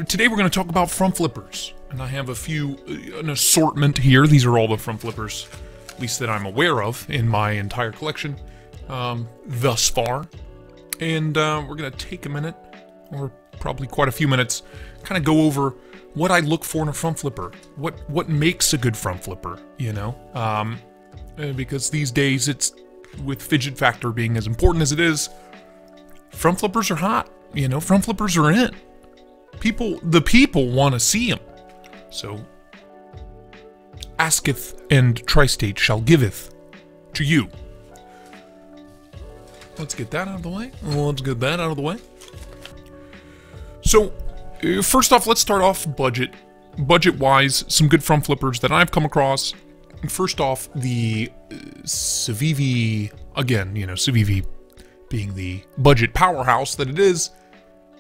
today we're going to talk about front flippers. And I have an assortment here. These are all the front flippers, at least that I'm aware of, in my entire collection thus far. And we're going to take a minute, or probably quite a few minutes, kind of go over what I look for in a front flipper. What makes a good front flipper, you know? Because these days, it's, with fidget factor being as important as it is, front flippers are hot, you know? Front flippers are in. The people want to see them. So, asketh and Tri-State shall giveth to you. Let's get that out of the way. So, first off, let's start off budget. Budget-wise, some good front flippers that I've come across. First off, the CVX, again, you know, CVX being the budget powerhouse that it is,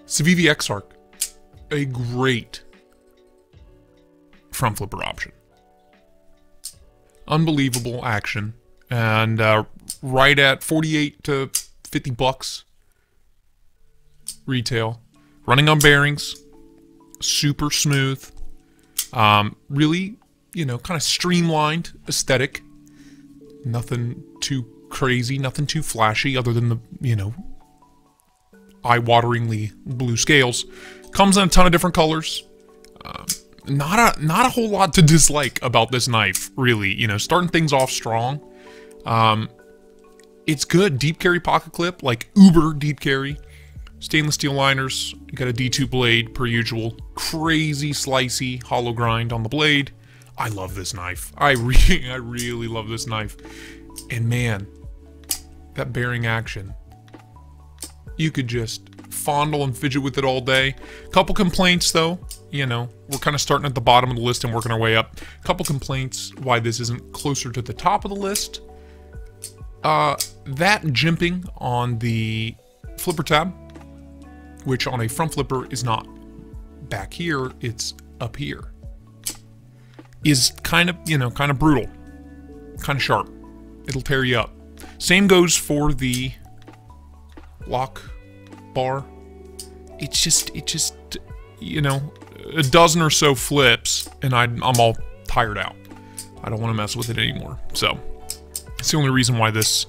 CVX Arc, a great front flipper option. Unbelievable action, and right at 48 to 50 bucks retail. Running on bearings, super smooth, really, you know, kind of streamlined aesthetic. Nothing too crazy, nothing too flashy, other than the, you know, eye-wateringly blue scales. Comes in a ton of different colors. Not a whole lot to dislike about this knife, really. You know, starting things off strong. It's good. Deep carry pocket clip, like uber deep carry. Stainless steel liners. You got a D2 blade, per usual. Crazy slicey hollow grind on the blade. I love this knife. I really love this knife. And man, that bearing action. You could just fondle and fidget with it all day. Couple complaints though, you know, we're kind of starting at the bottom of the list and working our way up. Couple complaints why this isn't closer to the top of the list. That jimping on the flipper tab, which on a front flipper is not back here, it's up here, is kind of, you know, kind of brutal, kind of sharp. It'll tear you up. Same goes for the lock bar. It's just, you know, a dozen or so flips, and I'm all tired out. I don't want to mess with it anymore. So, it's the only reason why this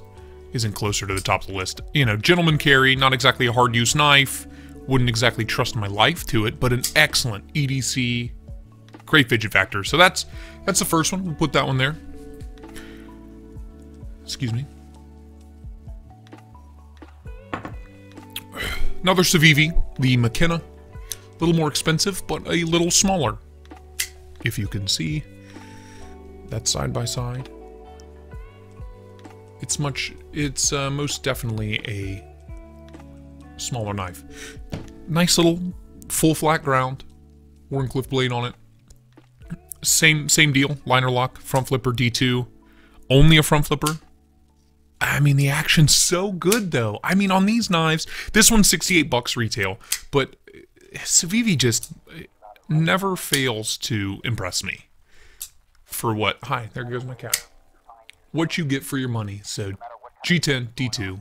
isn't closer to the top of the list. You know, gentleman carry, not exactly a hard use knife. Wouldn't exactly trust my life to it, but an excellent EDC, great fidget factor. So that's the first one. We'll put that one there. Excuse me. Another CVX, the McKenzie. A little more expensive, but a little smaller. If you can see that side by side. It's most definitely a smaller knife. Nice little full flat ground. Warncliffe blade on it. Same deal. Liner lock, front flipper D2. Only a front flipper. I mean, the action's so good, though. I mean, on these knives, this one's 68 bucks retail, but CVX just never fails to impress me. For what? Hi, there goes my cat. What you get for your money. So, G10, D2,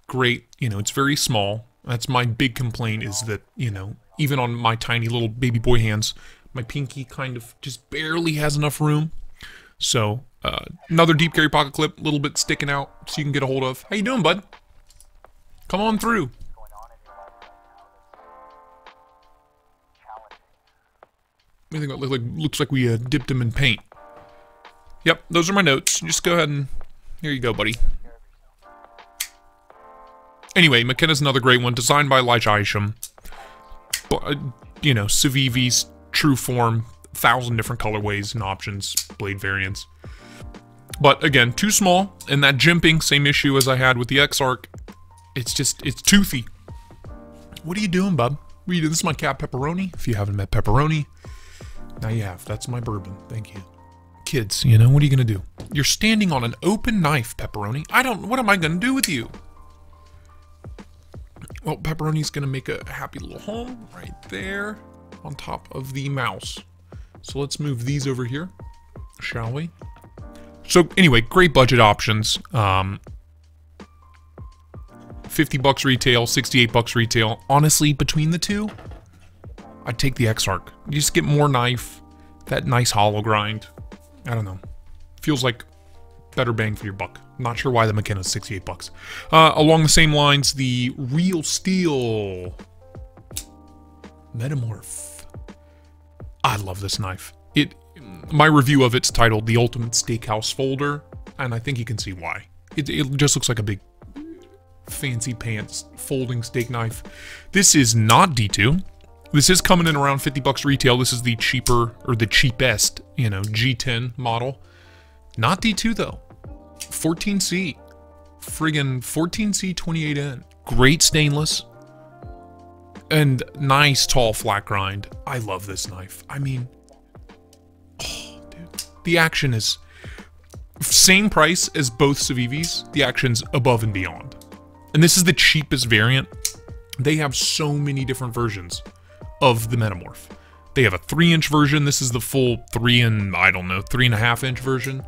great. You know, it's very small. That's my big complaint, is that, you know, even on my tiny little baby boy hands, my pinky kind of just barely has enough room. So, another deep carry pocket clip, a little bit sticking out so you can get a hold of. How you doing, bud? Come on through. I think it looks like we dipped him in paint. Yep, those are my notes. Just go ahead and... Here you go, buddy. Anyway, McKenzie's another great one, designed by Elijah Isham. You know, CVX's true form, 1,000 different colorways and options, blade variants. But again, too small, and that jimping, same issue as I had with the X Arc. It's toothy. What are you doing, bub? What are you doing? This is my cat, Pepperoni. If you haven't met Pepperoni, now you have. That's my bourbon. Thank you. Kids, you know, what are you gonna do? You're standing on an open knife, Pepperoni. What am I gonna do with you? Well, Pepperoni's gonna make a happy little home right there on top of the mouse. So let's move these over here, shall we? So anyway, great budget options. 50 bucks retail, 68 bucks retail. Honestly, between the two, I'd take the X Arc. You just get more knife, that nice hollow grind. I don't know. Feels like better bang for your buck. Not sure why the McKenna's 68 bucks. Along the same lines, the Real Steel Metamorph. I love this knife. My review of it's titled The Ultimate Steakhouse Folder, and I think you can see why. It just looks like a big fancy pants folding steak knife. This is not D2. This is coming in around 50 bucks retail. This is the cheaper, or the cheapest, you know, G10 model. Not D2 though. 14C. Friggin' 14C 28N. Great stainless. And nice tall flat grind. I love this knife. I mean, oh, dude. The action is same price as both Civivis. The action's above and beyond. And this is the cheapest variant. They have so many different versions of the Metamorph. They have a 3-inch version. This is the full 3.5-inch version.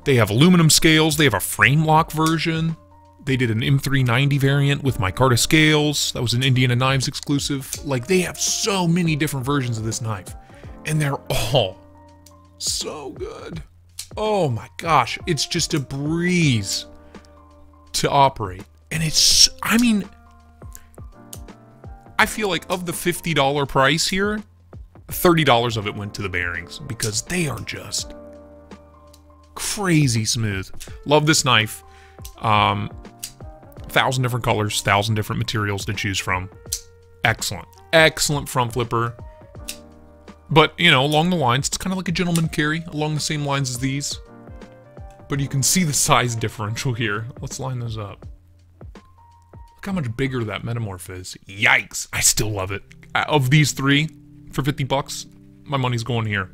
They have aluminum scales. They have a frame lock version. They did an M390 variant with micarta scales. That was an Indiana Knives exclusive. Like, they have so many different versions of this knife. And they're all so good. Oh my gosh. It's just a breeze to operate. And it's, I mean, I feel like of the $50 price here, $30 of it went to the bearings because they are just crazy smooth. Love this knife. 1,000 different colors, 1,000 different materials to choose from. Excellent. Excellent front flipper. But, you know, along the lines, it's kind of like a gentleman carry, along the same lines as these. But you can see the size differential here. Let's line those up. Look how much bigger that Metamorph is. Yikes. I still love it. Of these three, for 50 bucks, my money's going here.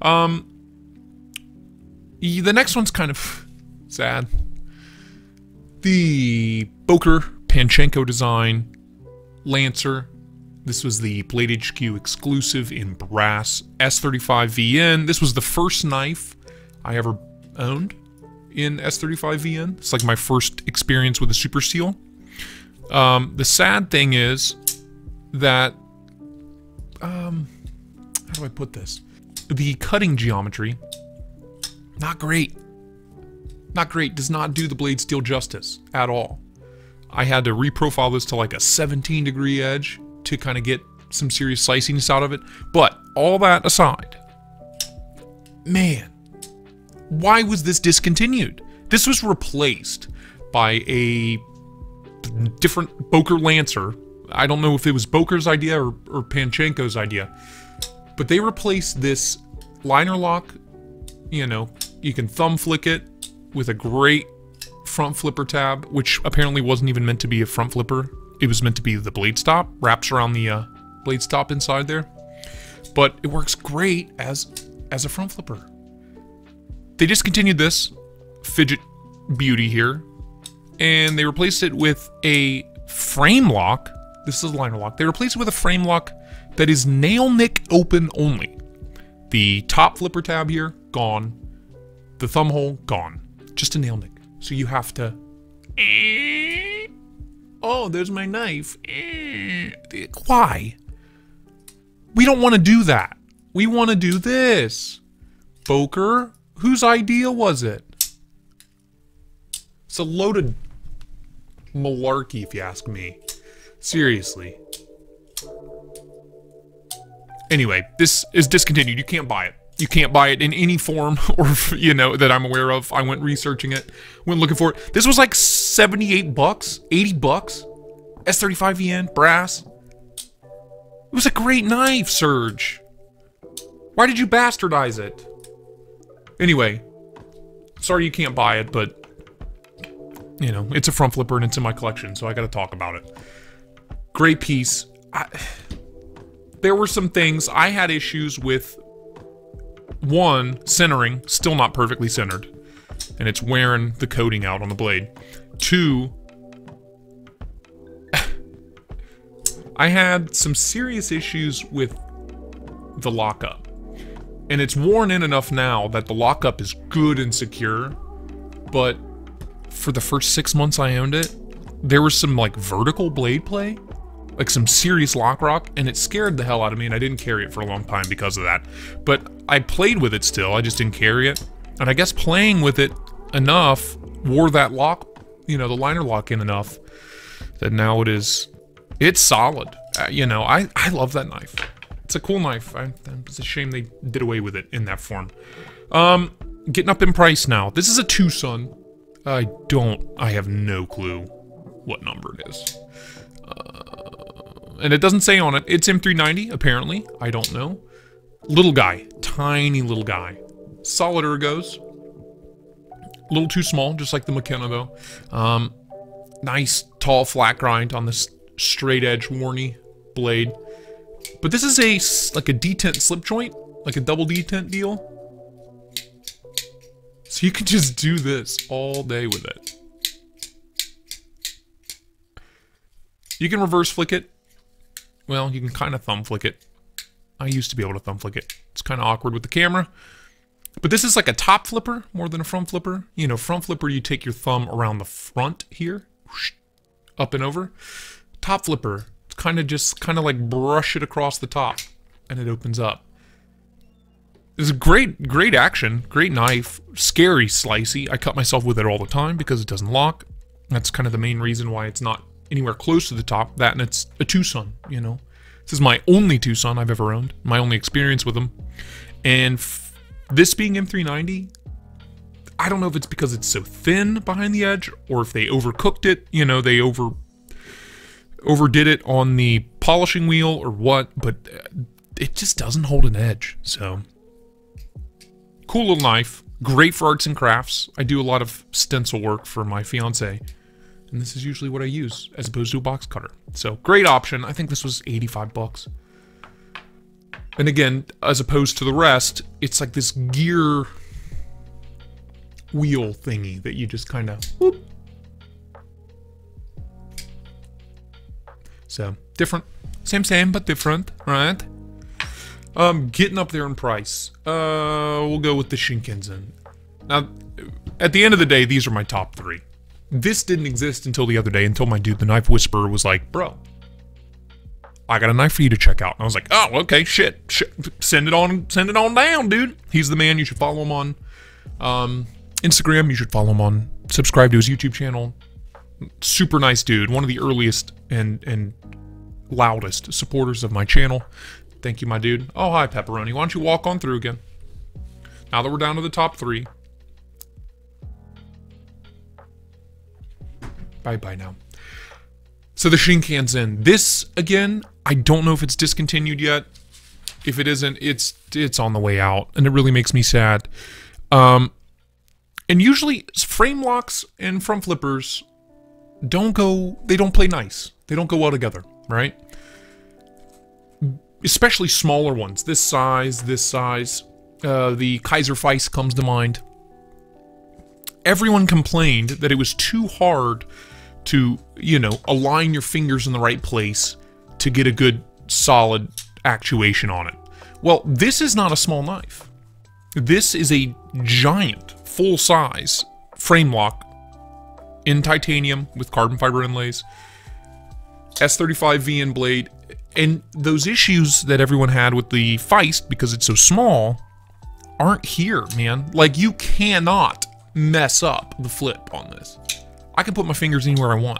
The next one's kind of sad. The Boker Panchenko design Lancer. This was the Blade HQ exclusive in brass S35VN. This was the first knife I ever owned in S35VN. It's like my first experience with a Super Steel. The sad thing is that, how do I put this? The cutting geometry, not great. Not great, does not do the blade steel justice at all. I had to reprofile this to like a 17-degree edge to kind of get some serious sliciness out of it. But all that aside, man, why was this discontinued? This was replaced by a different Boker Lancer. I don't know if it was Boker's idea or Panchenko's idea, but they replaced this liner lock. You know, you can thumb flick it with a great front flipper tab, which apparently wasn't even meant to be a front flipper. It was meant to be the blade stop, wraps around the blade stop inside there. But it works great as a front flipper. They discontinued this fidget beauty here, and they replaced it with a frame lock. This is a liner lock. They replaced it with a frame lock that is nail nick open only. The top flipper tab here, gone. The thumb hole, gone. Just a nail nick. So you have to... Oh, there's my knife. Why? We don't want to do that. We want to do this. Boker, whose idea was it? It's a loaded malarkey, if you ask me. Seriously. Anyway, this is discontinued. You can't buy it. You can't buy it in any form, or, you know, that I'm aware of. I went researching it, went looking for it. This was like 78 bucks, 80 bucks. S35VN, brass. It was a great knife, Serge. Why did you bastardize it? Anyway, sorry you can't buy it, but, you know, it's a front flipper and it's in my collection, so I gotta talk about it. Great piece. There were some things I had issues with. One, centering, still not perfectly centered, and it's wearing the coating out on the blade. Two, I had some serious issues with the lockup, and it's worn in enough now that the lockup is good and secure, but for the first 6 months I owned it, there was some like vertical blade play like some serious lock rock, and it scared the hell out of me, and I didn't carry it for a long time because of that. But I played with it still, I just didn't carry it. And I guess playing with it enough wore that lock, you know, the liner lock in enough that now it's solid. You know, I love that knife. It's a cool knife. It's a shame they did away with it in that form. Getting up in price now. This is a Tucson. I have no clue what number it is. And it doesn't say on it. It's M390, apparently. I don't know. Little guy. Tiny little guy. Solid ergos. A little too small, just like the McKenna, though. Nice, tall, flat grind on this straight edge, Warney blade. But this is like a detent slip joint. Like a double detent deal. So you can just do this all day with it. You can reverse flick it. Well, you can kind of thumb flick it. I used to be able to thumb flick it. It's kind of awkward with the camera. But this is like a top flipper more than a front flipper. You know, front flipper, you take your thumb around the front here. Whoosh, up and over. Top flipper, it's kind of like brush it across the top. And it opens up. It's a great action. Great knife. Scary slicey. I cut myself with it all the time because it doesn't lock. That's kind of the main reason why it's not anywhere close to the top. That and it's a Tucson, you know. This is my only Tucson I've ever owned. My only experience with them. And this being M390, I don't know if it's because it's so thin behind the edge or if they overcooked it. You know, they overdid it on the polishing wheel or what. But it just doesn't hold an edge. So, cool little knife. Great for arts and crafts. I do a lot of stencil work for my fiance. And this is usually what I use, as opposed to a box cutter. So, great option. I think this was 85 bucks. And again, as opposed to the rest, it's like this gear wheel thingy that you just kind of... whoop. So, different. Same, but different, right? Getting up there in price. We'll go with the Shinkansen. Now, at the end of the day, these are my top 3. This didn't exist until the other day, until my dude, the Knife Whisperer, was like, bro, I got a knife for you to check out. And I was like, oh, okay, shit. Send it on down, dude. He's the man. You should follow him on Instagram. You should follow him on, subscribe to his YouTube channel. Super nice dude. One of the earliest and loudest supporters of my channel. Thank you, my dude. Oh, hi, Pepperoni. Why don't you walk on through again? Now that we're down to the top 3. Bye-bye now. So the Shinkansen. This, again, I don't know if it's discontinued yet. If it isn't, it's on the way out. And it really makes me sad. And usually, frame locks and front flippers they don't play nice. They don't go well together, right? Especially smaller ones. This size. The Kaiser Feist comes to mind. Everyone complained that it was too hard to, you know, align your fingers in the right place to get a good, solid actuation on it. Well, this is not a small knife. This is a giant, full-size frame lock in titanium with carbon fiber inlays. S35 VN blade. And those issues that everyone had with the Feist, because it's so small, aren't here, man. Like, you cannot mess up the flip on this. I can put my fingers anywhere I want.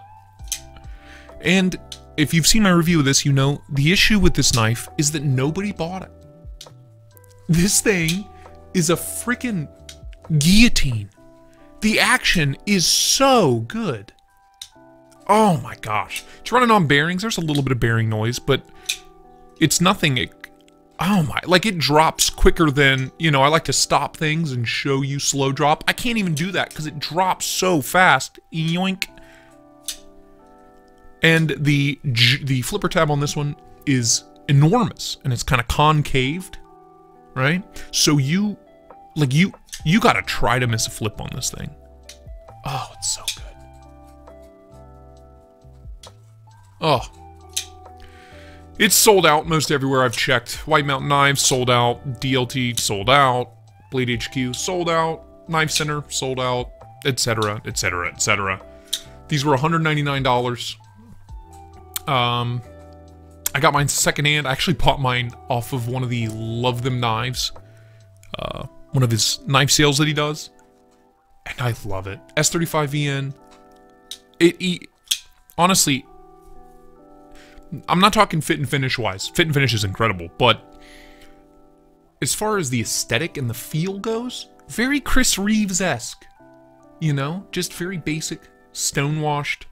And if you've seen my review of this, you know the issue with this knife is that nobody bought it. This thing is a freaking guillotine. The action is so good. Oh my gosh. It's running on bearings. There's a little bit of bearing noise, but it's nothing. Oh my, like it drops quicker than, you know, I like to stop things and show you slow drop. I can't even do that because it drops so fast. Yoink. And the flipper tab on this one is enormous and it's kind of concaved, right? So you gotta try to miss a flip on this thing. Oh, it's so good. Oh. It's sold out most everywhere I've checked. White Mountain Knives sold out. DLT sold out. Blade HQ sold out. Knife Center sold out. Etc. Etc. Etc. These were $199. I got mine secondhand. I actually bought mine off of one of the Love Them knives. One of his knife sales that he does. And I love it. S35VN. Honestly, I'm not talking fit and finish wise. Fit and finish is incredible, but as far as the aesthetic and the feel goes, very Chris Reeves-esque. You know, just very basic, stone-washed,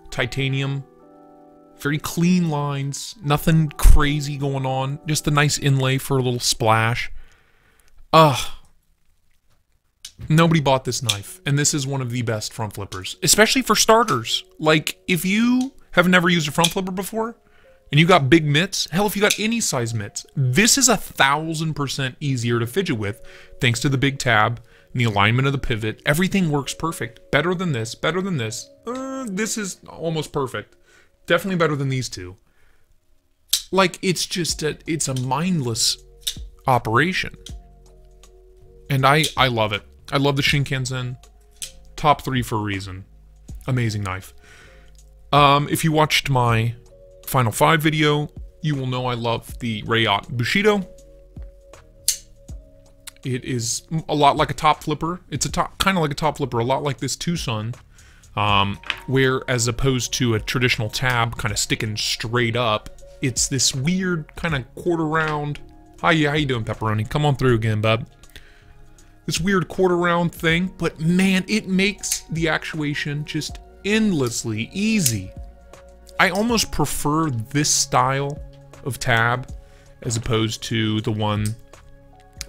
titanium, very clean lines, nothing crazy going on, just a nice inlay for a little splash. Nobody bought this knife, and this is one of the best front flippers, especially for starters. Like, if you have never used a front flipper before, and you got big mitts, hell, if you got any size mitts, this is 1000% easier to fidget with, thanks to the big tab, and the alignment of the pivot. Everything works perfect. Better than this, better than this. This is almost perfect. Definitely better than these two. Like, it's just it's a mindless operation. And I love it. I love the Shinkansen. Top 3 for a reason. Amazing knife. If you watched my Final 5 video, you will know I love the Rayot Bushido. It is a lot like a top flipper. It's kind of like a top flipper, a lot like this Tucson, where as opposed to a traditional tab kind of sticking straight up, it's this weird kind of quarter round. How you doing, Pepperoni? Come on through again, bub. This weird quarter round thing, but man, it makes the actuation just endlessly easy. I almost prefer this style of tab as opposed to the one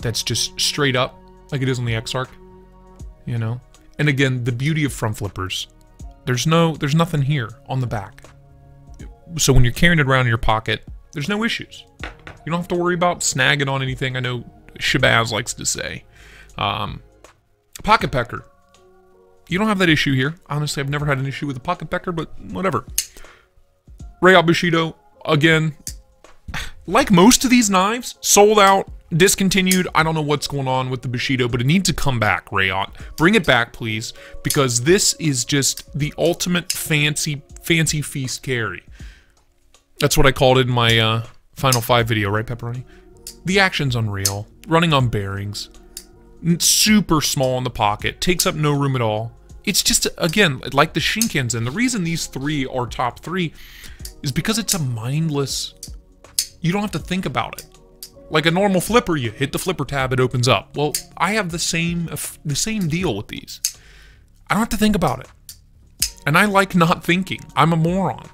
that's just straight up like it is on the X Arc, you know. And again, the beauty of front flippers, there's nothing here on the back, so when you're carrying it around in your pocket, there's no issues. You don't have to worry about snagging on anything. I know Shabazz likes to say pocket pecker, you don't have that issue here. Honestly, I've never had an issue with a pocket pecker, but whatever. Rayot Bushido, again, like most of these knives, sold out, discontinued. I don't know what's going on with the Bushido, but it needs to come back, Rayot. Bring it back, please, because this is just the ultimate fancy feast carry. That's what I called it in my Final 5 video, right, Pepperoni? The action's unreal. Running on bearings. Super small in the pocket. Takes up no room at all. It's just, again, like the Shinkansen. The reason these 3 are top 3 is because it's a mindless... You don't have to think about it. Like a normal flipper, you hit the flipper tab, it opens up. Well, I have the same deal with these. I don't have to think about it. And I like not thinking. I'm a moron.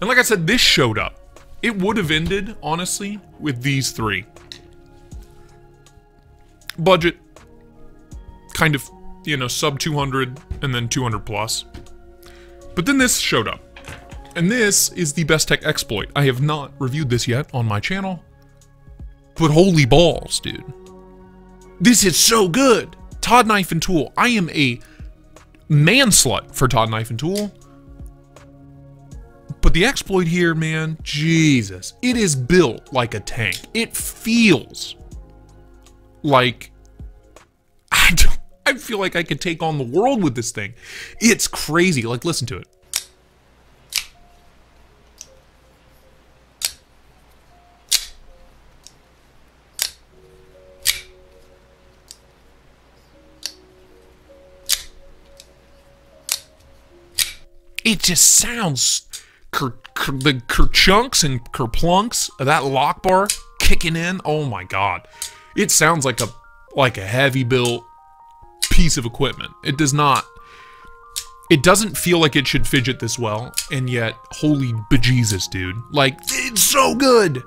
And like I said, this showed up. It would have ended, honestly, with these 3. Budget, kind of, you know, sub 200 and then 200 plus. But then this showed up. And this is the Best Tech exploit. I have not reviewed this yet on my channel. But holy balls, dude. This is so good. Todd Knife and Tool. I am a man slut for Todd Knife and Tool. But the exploit here, man, Jesus. It is built like a tank. It feels like... I feel like I could take on the world with this thing. It's crazy. Like, listen to it. It just sounds the kerchunks and kerplunks of that lock bar kicking in. Oh my god. It sounds like a heavy built piece of equipment. It does not. It doesn't feel like it should fidget this well, and yet, holy bejesus, dude. Like, it's so good!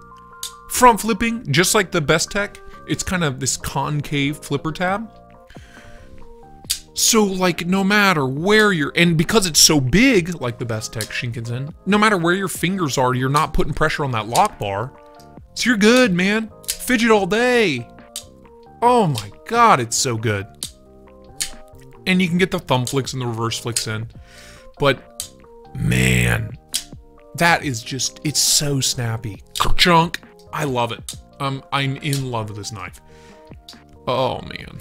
Front flipping, just like the Best Tech, it's kind of this concave flipper tab. So, like, no matter where you're... And because it's so big, like the Best Tech Shinkansen, no matter where your fingers are, you're not putting pressure on that lock bar. So you're good, man. Fidget all day. Oh my god, it's so good. And you can get the thumb flicks and the reverse flicks in. But, man, that is just... It's so snappy. Chunk. I love it. I'm in love with this knife. Oh, man.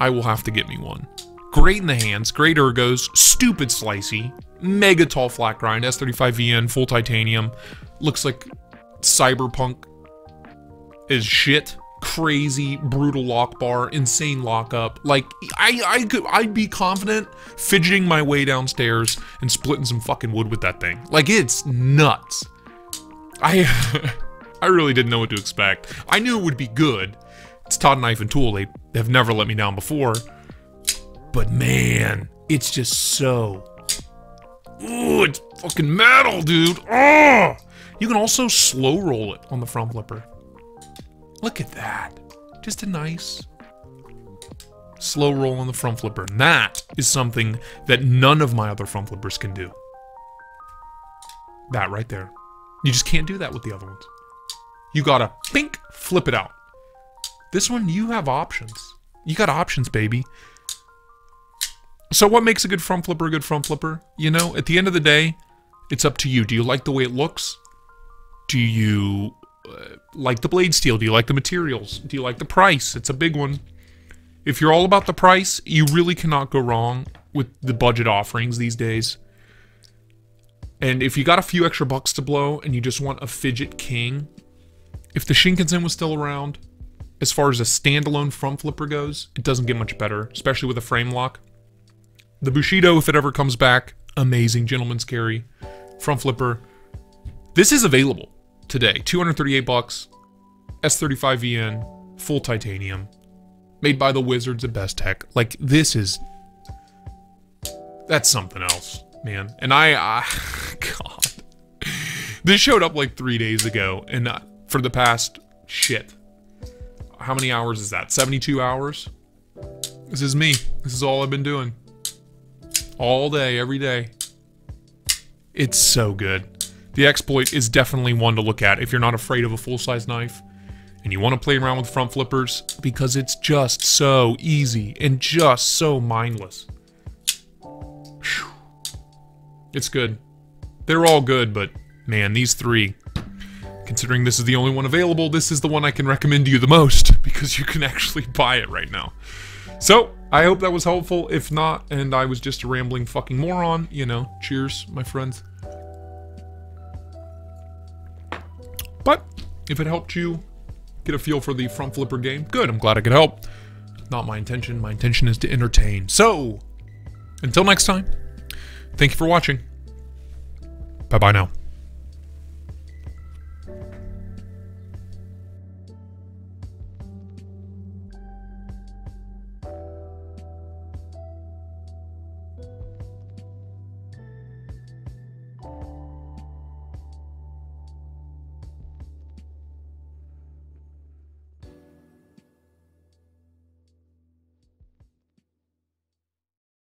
I will have to get me one. Great in the hands, great ergos, stupid slicey, mega tall flat grind, S35VN, full titanium. Looks like cyberpunk is shit. Crazy, brutal lock bar, insane lockup. Like, I'd be confident fidgeting my way downstairs and splitting some fucking wood with that thing. Like, it's nuts. I really didn't know what to expect. I knew it would be good. It's Todd Knife and Tool. They have never let me down before. But man, it's just so... Ooh, it's fucking metal, dude. Oh! You can also slow roll it on the front flipper. Look at that. Just a nice slow roll on the front flipper. And that is something that none of my other front flippers can do. That right there. You just can't do that with the other ones. You gotta, pink, flip it out. This one, you have options. You got options, baby. So what makes a good front flipper a good front flipper? You know, at the end of the day, it's up to you. Do you like the way it looks? Do you like the blade steel? Do you like the materials? Do you like the price? It's a big one. If you're all about the price, you really cannot go wrong with the budget offerings these days. And if you got a few extra bucks to blow and you just want a fidget king, if the Shinkansen was still around, as far as a standalone front flipper goes, it doesn't get much better, especially with a frame lock. The Bushido, if it ever comes back, amazing gentleman's carry. Front flipper. This is available today. 238 bucks. S35VN. Full titanium. Made by the Wizards at Best Tech. Like, this is... That's something else, man. And God. This showed up like 3 days ago. And for the past... Shit. How many hours is that? 72 hours? This is me. This is all I've been doing. All day, every day. It's so good. The exploit is definitely one to look at if you're not afraid of a full-size knife and you want to play around with front flippers, because it's just so easy and just so mindless. Whew. It's good. They're all good, but man, these three, considering this is the only one available, this is the one I can recommend to you the most because you can actually buy it right now. So, I hope that was helpful. If not, and I was just a rambling fucking moron, you know, cheers, my friends. But, if it helped you get a feel for the front flipper game, good, I'm glad I could help. Not my intention. My intention is to entertain. So, until next time, thank you for watching. Bye-bye now.